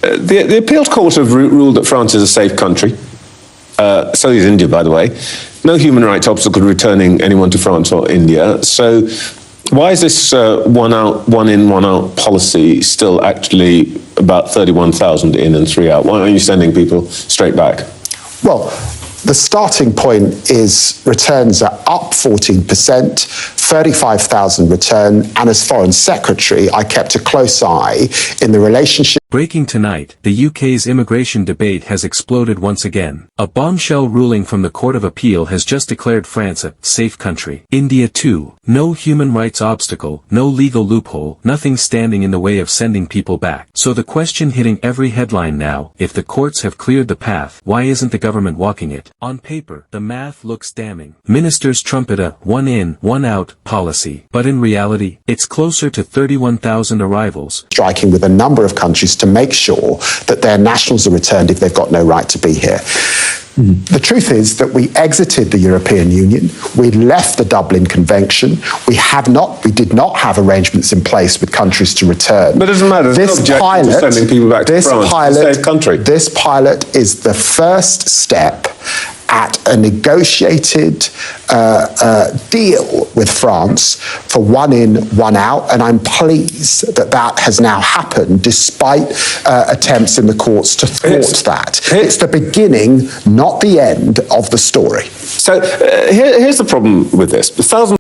The appeals court have ruled that France is a safe country. So is India, by the way. No human rights obstacle returning anyone to France or India. So why is this one in, one out policy still actually about 31,000 in and 3 out? Why aren't you sending people straight back? Well, the starting point is returns are up 14%, 35,000 return, and as Foreign Secretary, I kept a close eye in the relationship. Breaking tonight, the UK's immigration debate has exploded once again. A bombshell ruling from the Court of Appeal has just declared France a safe country. India too. No human rights obstacle, no legal loophole, nothing standing in the way of sending people back. So the question hitting every headline now, if the courts have cleared the path, why isn't the government walking it? On paper, the math looks damning. Ministers trumpet a one in, one out policy. But in reality, it's closer to 31,000 arrivals. Striking with a number of countries to make sure that their nationals are returned if they've got no right to be here. The truth is that we exited the European Union, we left the Dublin Convention, we did not have arrangements in place with countries to return. But it doesn't matter, there's no objection to sending people back to France, it's a safe country. This pilot is the first step at a negotiated deal with France for one in, one out, and I'm pleased that that has now happened despite attempts in the courts to thwart that. It's the beginning, not the end of the story. So here's the problem with this.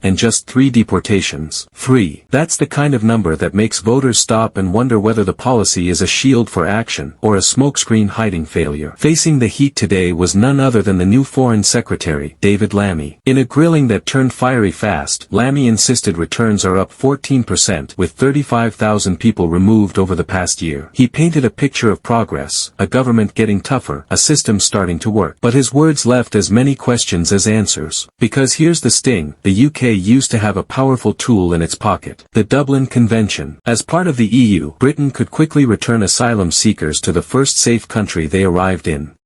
And just 3 deportations. 3. That's the kind of number that makes voters stop and wonder whether the policy is a shield for action or a smokescreen hiding failure. Facing the heat today was none other than the new Foreign Secretary, David Lammy. In a grilling that turned fiery fast, Lammy insisted returns are up 14%, with 35,000 people removed over the past year. He painted a picture of progress, a government getting tougher, a system starting to work. But his words left as many questions as answers. Because here's the sting, the UK used to have a powerful tool in its pocket, the Dublin Convention. As part of the EU, Britain could quickly return asylum seekers to the first safe country they arrived in.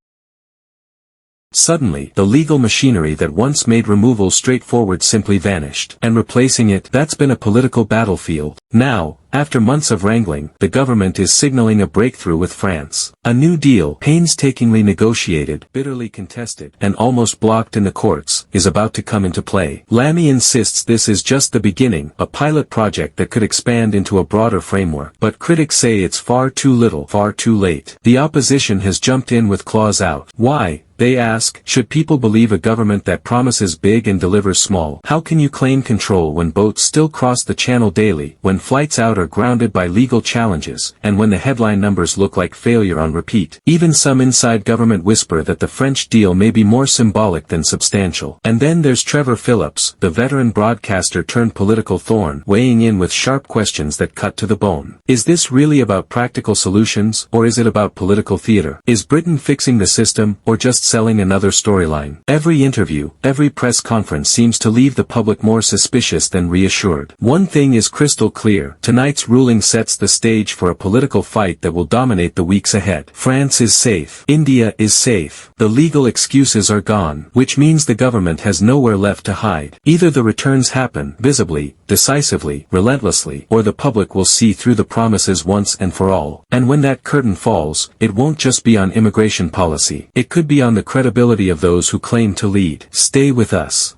Suddenly, the legal machinery that once made removal straightforward simply vanished, and replacing it, that's been a political battlefield. Now, after months of wrangling, the government is signaling a breakthrough with France. A new deal, painstakingly negotiated, bitterly contested, and almost blocked in the courts, is about to come into play. Lammy insists this is just the beginning, a pilot project that could expand into a broader framework. But critics say it's far too little, far too late. The opposition has jumped in with claws out. Why? They ask, should people believe a government that promises big and delivers small? How can you claim control when boats still cross the channel daily, when flights out are grounded by legal challenges, and when the headline numbers look like failure on repeat? Even some inside government whisper that the French deal may be more symbolic than substantial. And then there's Trevor Phillips, the veteran broadcaster turned political thorn, weighing in with sharp questions that cut to the bone. Is this really about practical solutions, or is it about political theater? Is Britain fixing the system, or just selling another storyline? Every interview, every press conference seems to leave the public more suspicious than reassured. One thing is crystal clear, tonight's ruling sets the stage for a political fight that will dominate the weeks ahead. France is safe. India is safe. The legal excuses are gone, which means the government has nowhere left to hide. Either the returns happen, visibly, decisively, relentlessly, or the public will see through the promises once and for all. And when that curtain falls, it won't just be on immigration policy. It could be on the credibility of those who claim to lead. Stay with us.